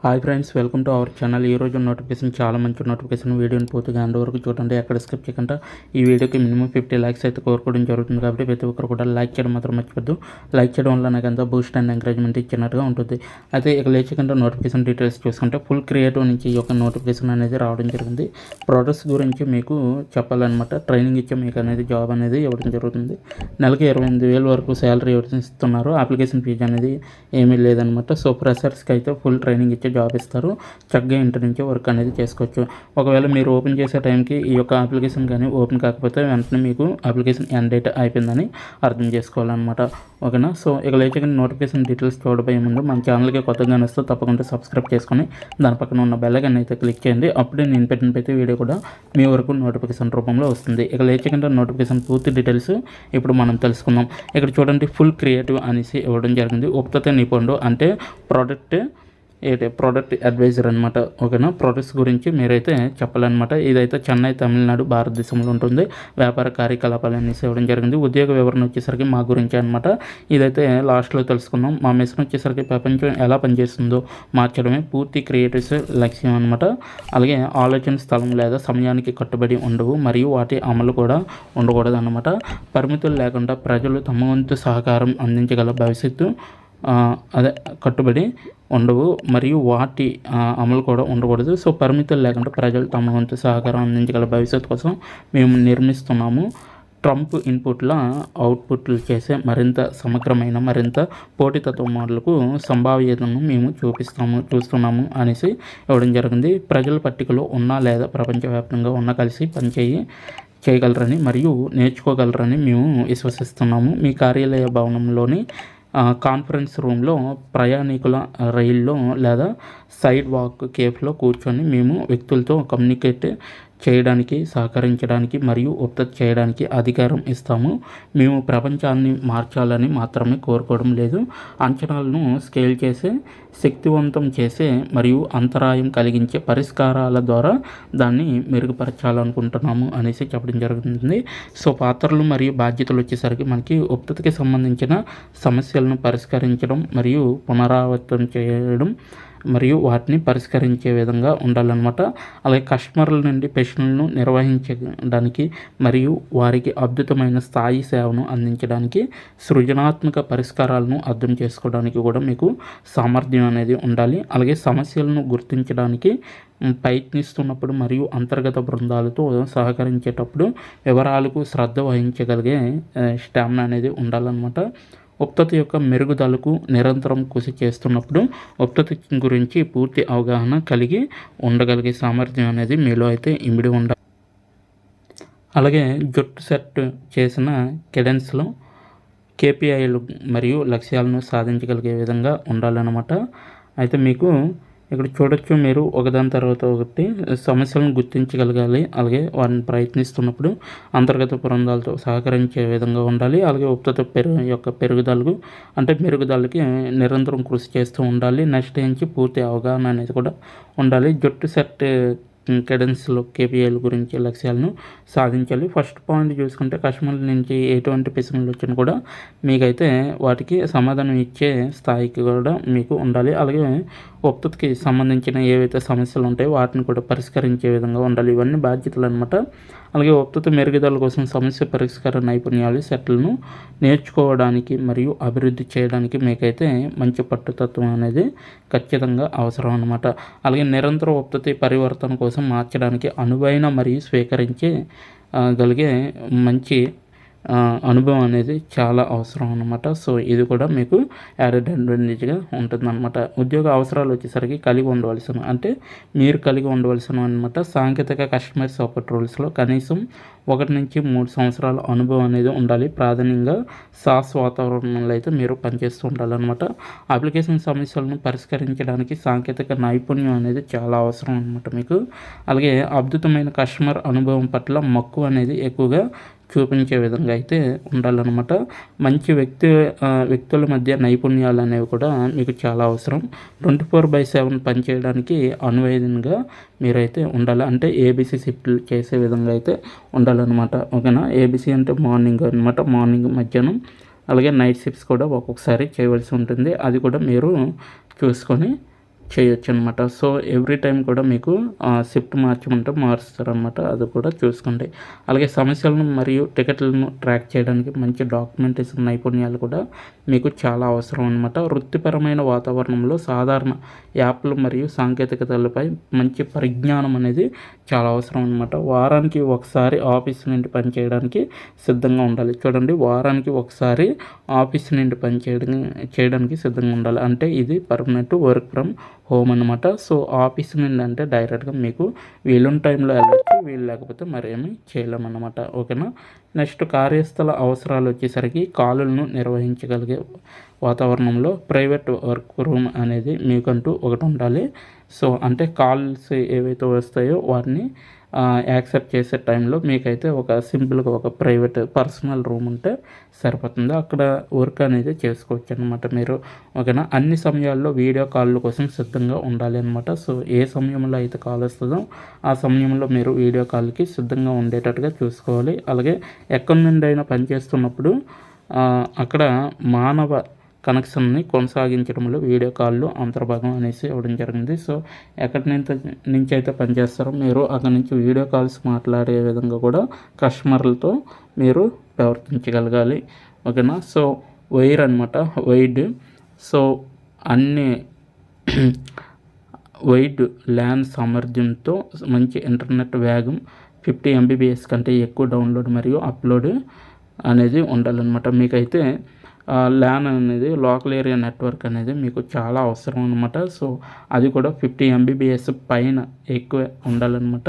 Hi friends, welcome to our channel. ఈరోజు notification చాలా మంచి నోటిఫికేషన్. వీడియోని పూర్తిగా ఎండ్ వరకు చూడండి, ఎక్కడ స్కిప్ చేయకుండా. ఈ వీడియోకి మినిమం 50 లైక్స్ అయితే కోరుకోవడం జరుగుతుంది కాబట్టి ప్రతి ఒక్కరు కూడా లైక్ చేయడం మాత్రం మర్చిపోద్దు. లైక్ చేయడం వల్ల నాకు ఎంతో బూస్ట్ అండ్ ఎంకరేజ్మెంట్ ఇచ్చినట్టుగా ఉంటుంది. అయితే ఇక లేచకుండా నోటిఫికేషన్ డీటెయిల్స్ చూసుకుంటే ఫుల్ క్రియేటివ్ నుంచి ఈ యొక్క నోటిఫికేషన్ అనేది రావడం జరిగింది. ప్రొడక్ట్స్ గురించి మీకు చెప్పాలన్నమాట. ట్రైనింగ్ ఇచ్చే మీకు అనేది జాబ్ అనేది ఇవ్వడం జరుగుతుంది. నెలకి 28,000 వరకు శాలరీ ఇస్తున్నారు. అప్లికేషన్ ఫీజు అనేది ఏమీ లేదనమాట. సో ఫ్రెషర్స్కి అయితే ఫుల్ ట్రైనింగ్ ఇచ్చే జాబ్ ఇస్తారు. చక్కగా ఇంటి నుంచి వర్క్ అనేది చేసుకోవచ్చు. ఒకవేళ మీరు ఓపెన్ చేసే టైంకి ఈ యొక్క అప్లికేషన్ కానీ ఓపెన్ కాకపోతే వెంటనే మీకు అప్లికేషన్ ఎండ్ డేట్ అయిపోయిందని అర్థం చేసుకోవాలన్నమాట. ఓకేనా. సో ఇక లేచిన నోటిఫికేషన్ డీటెయిల్స్ చూడబోయే ముందు మన ఛానల్కి కొత్తగా వస్తే తప్పకుండా సబ్స్క్రైబ్ చేసుకొని దాని పక్కన ఉన్న బెల్ ఐకాన్ అయితే క్లిక్ చేయండి. అప్పుడే నేను పెట్టిన ప్రతి వీడియో కూడా మీ వరకు నోటిఫికేషన్ రూపంలో వస్తుంది. ఇక లేచిన నోటిఫికేషన్ పూర్తి డీటెయిల్స్ ఇప్పుడు మనం తెలుసుకుందాం. ఇక్కడ చూడండి, ఫుల్ క్రియేటివ్ అనేసి ఇవ్వడం జరిగింది. ఉపతత నిపుణుడు అంటే ప్రోడక్ట్ అడ్వైజర్ అనమాట. ఓకేనా. ప్రొడక్ట్స్ గురించి మీరైతే చెప్పాలన్నమాట. ఇదైతే చెన్నై, తమిళనాడు, భారతదేశంలో ఉంటుంది. వ్యాపార కార్యకలాపాలు అనేసి ఇవ్వడం జరిగింది. ఉద్యోగ వివరణ వచ్చేసరికి మా గురించి అనమాట. ఇదైతే లాస్ట్లో తెలుసుకుందాం. మా మిషన్ వచ్చేసరికి ప్రపంచం ఎలా పనిచేస్తుందో మార్చడమే పూర్తి క్రియేటివ్స్ లక్ష్యం అనమాట. అలాగే ఆలోచన స్థలం లేదా సమయానికి కట్టుబడి ఉండవు మరియు వాటి అమలు కూడా ఉండకూడదు అనమాట. పరిమితులు లేకుండా ప్రజలు తమ వంతు సహకారం అందించగల భవిష్యత్తు కట్టుబడి ఉండవు మరియు వాటి అమలు కూడా ఉండకూడదు. సో పరిమితులు లేకుండా ప్రజలు తమ వంతు సహకారం అందించగల భవిష్యత్తు కోసం మేము నిర్మిస్తున్నాము. ట్రంప్ ఇన్పుట్ల అవుట్పుట్లు చేసే మరింత సమగ్రమైన మరింత పోటీతత్వ మోడల్కు సంభావ్యతను మేము చూస్తున్నాము అనేసి ఇవ్వడం జరిగింది. ప్రజల పట్టికలో ఉన్న లేదా ప్రపంచవ్యాప్తంగా ఉన్న కలిసి చేయగలరని మరియు నేర్చుకోగలరని మేము విశ్వసిస్తున్నాము. మీ కార్యాలయ భవనంలోని కాన్ఫరెన్స్ రూమ్లో, ప్రయాణికుల రైల్లో లేదా సైడ్ వాక్ కేఫ్లో కూర్చొని మేము వ్యక్తులతో కమ్యూనికేట్ చేయడానికి, సహకరించడానికి మరియు ఉత్పత్తి చేయడానికి అధికారం ఇస్తాము. మేము ప్రపంచాన్ని మార్చాలని మాత్రమే కోరుకోవడం లేదు, అంచనాలను స్కేల్ చేసే, శక్తివంతం చేసే మరియు అంతరాయం కలిగించే పరిష్కారాల ద్వారా దాన్ని మెరుగుపరచాలనుకుంటున్నాము అనేసి చెప్పడం జరుగుతుంది. సో పాత్రలు మరియు బాధ్యతలు వచ్చేసరికి మనకి ఉత్పత్తికి సంబంధించిన సమస్యలను పరిష్కరించడం మరియు పునరావృతం చేయడం మరియు వాటిని పరిష్కరించే విధంగా ఉండాలన్నమాట. అలాగే కస్టమర్ల నుండి ప్రశ్నలను నిర్వహించడానికి మరియు వారికి అద్భుతమైన స్థాయి సేవను అందించడానికి, సృజనాత్మక పరిష్కారాలను అర్థం చేసుకోవడానికి కూడా మీకు సామర్థ్యం అనేది ఉండాలి. అలాగే సమస్యలను గుర్తించడానికి ప్రయత్నిస్తున్నప్పుడు మరియు అంతర్గత బృందాలతో సహకరించేటప్పుడు వివరాలకు శ్రద్ధ వహించగలిగే స్టామినా అనేది ఉండాలన్నమాట. ఉత్పత్తి యొక్క మెరుగుదలకు నిరంతరం కృషి చేస్తున్నప్పుడు ఉత్పత్తి గురించి పూర్తి అవగాహన కలిగి ఉండగలిగే సామర్థ్యం అనేది మీలో అయితే ఇమిడి ఉండాలి. అలాగే జట్టు సెట్ చేసిన కెడెన్స్లో కేపీఐలు మరియు లక్ష్యాలను సాధించగలిగే విధంగా ఉండాలన్నమాట. అయితే మీకు ఇక్కడ చూడొచ్చు, మీరు ఒకదాని తర్వాత ఒకటి సమస్యలను గుర్తించగలగాలి. అలాగే వారిని ప్రయత్నిస్తున్నప్పుడు అంతర్గత బృందాలతో సహకరించే విధంగా ఉండాలి. అలాగే ఉత్పత్తి మెరుగుదలకి నిరంతరం కృషి చేస్తూ ఉండాలి. నెక్స్ట్ నుంచి పూర్తి అవగాహన అనేది కూడా ఉండాలి. జట్టు సెట్ కెడెన్స్లో కేపీఐల గురించి లక్ష్యాలను సాధించాలి. ఫస్ట్ పాయింట్ చూసుకుంటే కస్టమర్ల నుంచి ఎటువంటి ప్రశ్నలు వచ్చినా కూడా మీకైతే వాటికి సమాధానం ఇచ్చే స్థాయికి కూడా మీకు ఉండాలి. అలాగే ఉత్పత్తికి సంబంధించిన ఏవైతే సమస్యలు ఉంటాయో వాటిని కూడా పరిష్కరించే విధంగా ఉండాలి. ఇవన్నీ బాధ్యతలు అనమాట. అలాగే ఉత్పత్తి మెరుగుదల కోసం సమస్య పరిష్కార నైపుణ్యాలు సెట్లను నేర్చుకోవడానికి మరియు అభివృద్ధి చేయడానికి మీకైతే మంచి పట్టుతత్వం అనేది ఖచ్చితంగా అవసరం అనమాట. అలాగే నిరంతర ఉత్పత్తి పరివర్తన కోసం మార్చడానికి అనువైన మరియు స్వీకరించే గలిగే మంచి అనుభవం అనేది చాలా అవసరం అన్నమాట. సో ఇది కూడా మీకు యాడెడ్ అడ్వాంటేజ్గా ఉంటుందన్నమాట. ఉద్యోగ అవసరాలు వచ్చేసరికి మీరు కలిగి ఉండవలసిన అనమాట. సాంకేతిక కస్టమర్ సపోర్ట్ రోల్స్లో కనీసం 1 నుంచి 3 సంవత్సరాల అనుభవం అనేది ఉండాలి. ప్రాధాన్యంగా సాస్ వాతావరణంలో అయితే మీరు పనిచేస్తూ ఉండాలన్నమాట. అప్లికేషన్ సమస్యలను పరిష్కరించడానికి సాంకేతిక నైపుణ్యం అనేది చాలా అవసరం అనమాట మీకు. అలాగే అద్భుతమైన కస్టమర్ అనుభవం పట్ల మక్కువ అనేది ఎక్కువగా చూపించే విధంగా అయితే ఉండాలన్నమాట. మంచి వ్యక్తుల మధ్య నైపుణ్యాలు అనేవి కూడా మీకు చాలా అవసరం. 24/7 పనిచేయడానికి అనువైనగా మీరైతే ఉండాలి. అంటే ఏబీసీ షిఫ్ట్లు చేసే విధంగా అయితే ఉండాలన్నమాట. ఓకేనా. ఏబీసీ అంటే మార్నింగ్ అనమాట. మార్నింగ్, మధ్యాహ్నం, అలాగే నైట్ షిఫ్ట్స్ కూడా ఒక్కొక్కసారి చేయవలసి ఉంటుంది. అది కూడా మీరు చూసుకొని చేయొచ్చు అనమాట. సో ఎవ్రీ టైం కూడా మీకు షిఫ్ట్ మార్చమంటే మారుస్తారనమాట. అది కూడా చూసుకోండి. అలాగే సమస్యలను మరియు టికెట్లను ట్రాక్ చేయడానికి మంచి డాక్యుమెంటేషన్ నైపుణ్యాలు కూడా మీకు చాలా అవసరం అనమాట. వృత్తిపరమైన వాతావరణంలో సాధారణ యాప్లు మరియు సాంకేతికతలపై మంచి పరిజ్ఞానం అనేది చాలా అవసరం అనమాట. వారానికి ఒకసారి ఆఫీస్ నుండి పనిచేయడానికి సిద్ధంగా ఉండాలి. చూడండి, వారానికి ఒకసారి ఆఫీస్ నుండి చేయడానికి సిద్ధంగా ఉండాలి. అంటే ఇది పర్మనెంట్ వర్క్ ఫ్రమ్ హోమ్ అనమాట. సో ఆఫీస్ నుండి అంటే డైరెక్ట్గా మీకు వీలున్న టైంలో వెళ్ళచ్చు, వీలు లేకపోతే మరేమీ చేయలేమన్నమాట. ఓకేనా. నెక్స్ట్, కార్యస్థల అవసరాలు వచ్చేసరికి కాలులను నిర్వహించగలిగే వాతావరణంలో ప్రైవేట్ వర్క్ రూమ్ అనేది మీకంటూ ఒకటి ఉండాలి. సో అంటే కాల్స్ ఏవైతే వస్తాయో వాటిని యాక్సెప్ట్ చేసే టైంలో మీకైతే ఒక సింపుల్గా ఒక ప్రైవేట్ పర్సనల్ రూమ్ ఉంటే సరిపోతుంది. అక్కడ వర్క్ అనేది చేసుకోవచ్చు అనమాట మీరు. ఓకేనా. అన్ని సమయాల్లో వీడియో కాల్ కోసం సిద్ధంగా ఉండాలి అనమాట. సో ఏ సమయంలో అయితే కాల్ వస్తుందో ఆ సమయంలో మీరు వీడియో కాల్కి సిద్ధంగా ఉండేటట్టుగా చూసుకోవాలి. అలాగే ఎక్కడి నుండి అయినా పనిచేస్తున్నప్పుడు అక్కడ మానవ కనెక్షన్ని కొనసాగించడంలో వీడియో కాల్లో అంతర్భాగం అనేసి ఇవ్వడం జరిగింది. సో ఎక్కడి నుంచి అయితే పనిచేస్తారో మీరు అక్కడి నుంచి వీడియో కాల్స్ మాట్లాడే విధంగా కూడా కస్టమర్లతో మీరు ప్రవర్తించగలగాలి. ఓకేనా. సో వైర్ అనమాట, వైడ్. సో అన్ని వైడ్ ల్యాన్ సామర్థ్యంతో మంచి ఇంటర్నెట్ వేగం 50 MBPS కంటే ఎక్కువ డౌన్లోడ్ మరియు అప్లోడ్ అనేది ఉండాలన్నమాట. మీకైతే ల్యాన్ అనేది లోకల్ ఏరియా నెట్వర్క్ అనేది మీకు చాలా అవసరం అనమాట. సో అది కూడా 50 MBPS పైన ఎక్కువ ఉండాలన్నమాట.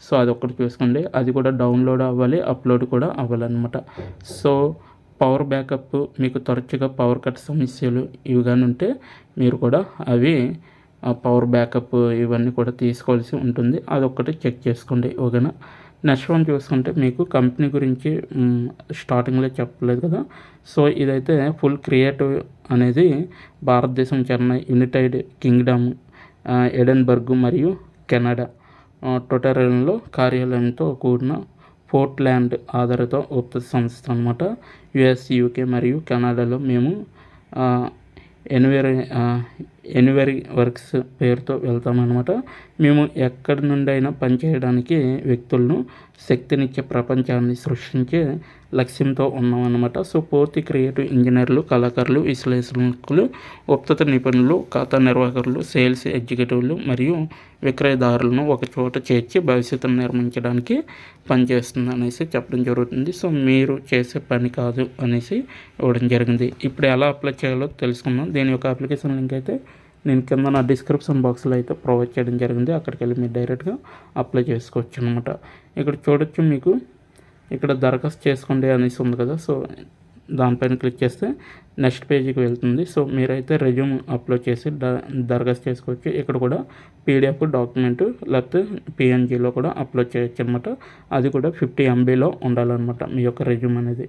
సో అది ఒకటి చూసుకోండి. అది కూడా డౌన్లోడ్ అవ్వాలి, అప్లోడ్ కూడా అవ్వాలన్నమాట. సో పవర్ బ్యాకప్, మీకు తరచుగా పవర్ కట్ సమస్యలు ఇవి కానీ ఉంటే మీరు కూడా అవి పవర్ బ్యాకప్ ఇవన్నీ కూడా తీసుకోవాల్సి ఉంటుంది. అదొక్కటి చెక్ చేసుకోండి. ఓకేనా. నెక్స్ట్ వన్ చూసుకుంటే మీకు కంపెనీ గురించి స్టార్టింగ్లో చెప్పలేదు కదా. సో ఇదైతే ఫుల్ క్రియేటివ్ అనేది భారతదేశం, చెన్నై, యునైటెడ్ కింగ్డమ్, ఎడెన్బర్గ్ మరియు కెనడా టొటరల్లో కార్యాలయంతో కూడిన పోర్ట్లాండ్ ఆధారిత ఉత్పత్తి సంస్థ అనమాట. US, UK మరియు కెనడాలో మేము ఎన్వెరీ వర్క్స్ పేరుతో వెళ్తామన్నమాట. మేము ఎక్కడి నుండి అయినా పనిచేయడానికి వ్యక్తులను శక్తినిచ్చే ప్రపంచాన్ని సృష్టించే లక్ష్యంతో ఉన్నామన్నమాట. సో పూర్తి క్రియేటివ్ ఇంజనీర్లు, కళాకారులు, విశ్లేషకులు, ఉత్పత్తి నిపుణులు, ఖాతా నిర్వాహకులు, సేల్స్ ఎగ్జిక్యూటివ్లు మరియు విక్రయదారులను ఒక చోట చేర్చి భవిష్యత్తును నిర్మించడానికి పనిచేస్తుంది అనేసి చెప్పడం జరుగుతుంది. సో మీరు చేసే పని కాదు అనేసి ఇవ్వడం జరిగింది. ఇప్పుడు ఎలా అప్లై చేయాలో తెలుసుకుందాం. దీని యొక్క అప్లికేషన్ లింక్ అయితే నేను కింద నా డిస్క్రిప్షన్ బాక్స్లో అయితే ప్రొవైడ్ చేయడం జరిగింది. అక్కడికి వెళ్ళి మీరు డైరెక్ట్గా అప్లై చేసుకోవచ్చు అనమాట. ఇక్కడ చూడొచ్చు, మీకు ఇక్కడ దరఖాస్తు చేసుకోండి అనేసి ఉంది కదా. సో దానిపైన క్లిక్ చేస్తే నెక్స్ట్ పేజీకి వెళ్తుంది. సో మీరైతే రెజ్యూమ్ అప్లోడ్ చేసి దరఖాస్తు చేసుకోవచ్చు. ఇక్కడ కూడా PDF డాక్యుమెంట్ లేకపోతే PNGలో కూడా అప్లోడ్ చేయొచ్చు అనమాట. అది కూడా 50 MBలో ఉండాలన్నమాట మీ యొక్క రెజ్యూమ్ అనేది.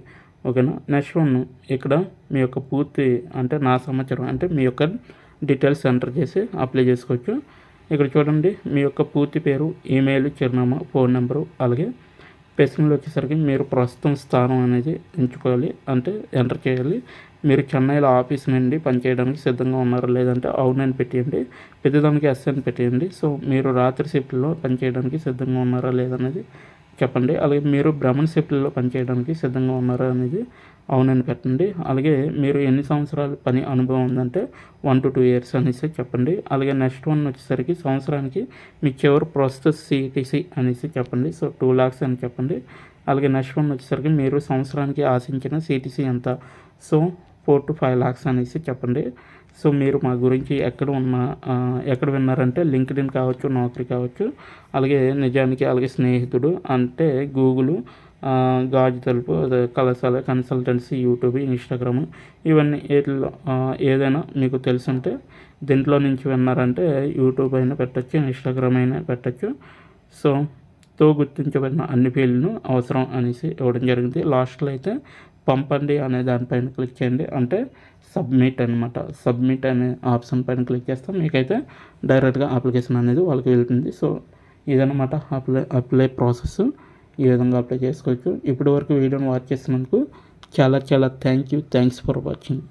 ఓకేనా. నెక్స్ట్ వన్, ఇక్కడ మీ యొక్క పూర్తి అంటే నా సమాచారం అంటే మీ యొక్క డీటెయిల్స్ ఎంటర్ చేసి అప్లై చేసుకోవచ్చు. ఇక్కడ చూడండి, మీ యొక్క పూర్తి పేరు, ఈమెయిల్, చిరునామా, ఫోన్ నెంబరు, అలాగే స్పెసిఫిక్లో వచ్చేసరికి మీరు ప్రస్తుతం స్థానం అనేది ఎంచుకోవాలి, అంటే ఎంటర్ చేయాలి. మీరు చెన్నైలో ఆఫీస్ నుండి పనిచేయడానికి సిద్ధంగా ఉన్నారా లేదంటే అవునని పెట్టేయండి. పెద్దదానికి ఎస్ అని పెట్టేయండి. సో మీరు రాత్రి షిఫ్ట్లో పనిచేయడానికి సిద్ధంగా ఉన్నారా లేదనేది చెప్పండి. అలాగే మీరు భ్రమణ షిఫ్ట్లో పనిచేయడానికి సిద్ధంగా ఉన్నారా అనేది అవునని పెట్టండి. అలాగే మీరు ఎన్ని సంవత్సరాలు పని అనుభవం ఉందంటే 1 to 2 years అనేసి చెప్పండి. అలాగే నెక్స్ట్ వన్ వచ్చేసరికి సంవత్సరానికి మీ చివరి ప్రస్తుత CTC అనేసి చెప్పండి. సో 2 lakhs అని చెప్పండి. అలాగే నెక్స్ట్ వన్ వచ్చేసరికి మీరు సంవత్సరానికి ఆశించిన CTC ఎంత, సో 4 to 5 lakhs అనేసి చెప్పండి. సో మీరు మా గురించి ఎక్కడ విన్నారంటే లింక్డ్ఇన్ కావచ్చు, నౌకరీ కావచ్చు, అలాగే నిజానికి, అలాగే స్నేహితుడు అంటే గూగుల్, గాజు తలుపు, కళాశాల, కన్సల్టెన్సీ, యూట్యూబ్, ఇన్స్టాగ్రామ్, ఇవన్నీ ఏదైనా మీకు తెలుసుంటే దీంట్లో నుంచి విన్నారంటే యూట్యూబ్ అయినా పెట్టచ్చు, ఇన్స్టాగ్రామ్ అయినా పెట్టచ్చు. సో గుర్తించబడిన అన్ని ఫీల్డ్ను అవసరం అనేసి ఇవ్వడం జరిగింది. లాస్ట్లో అయితే పంపండి అనే దానిపైన క్లిక్ చేయండి, అంటే సబ్మిట్ అనమాట. సబ్మిట్ అనే ఆప్షన్ పైన క్లిక్ చేస్తే మీకైతే డైరెక్ట్గా అప్లికేషన్ అనేది వాళ్ళకి వెళ్తుంది. సో ఇదనమాట అప్లై ప్రాసెస్. ఈ విధంగా అప్లై చేసుకోవచ్చు. ఇప్పటి వరకు వీడియోని వాచ్ చేసినందుకు చాలా థ్యాంక్స్ ఫర్ వాచింగ్.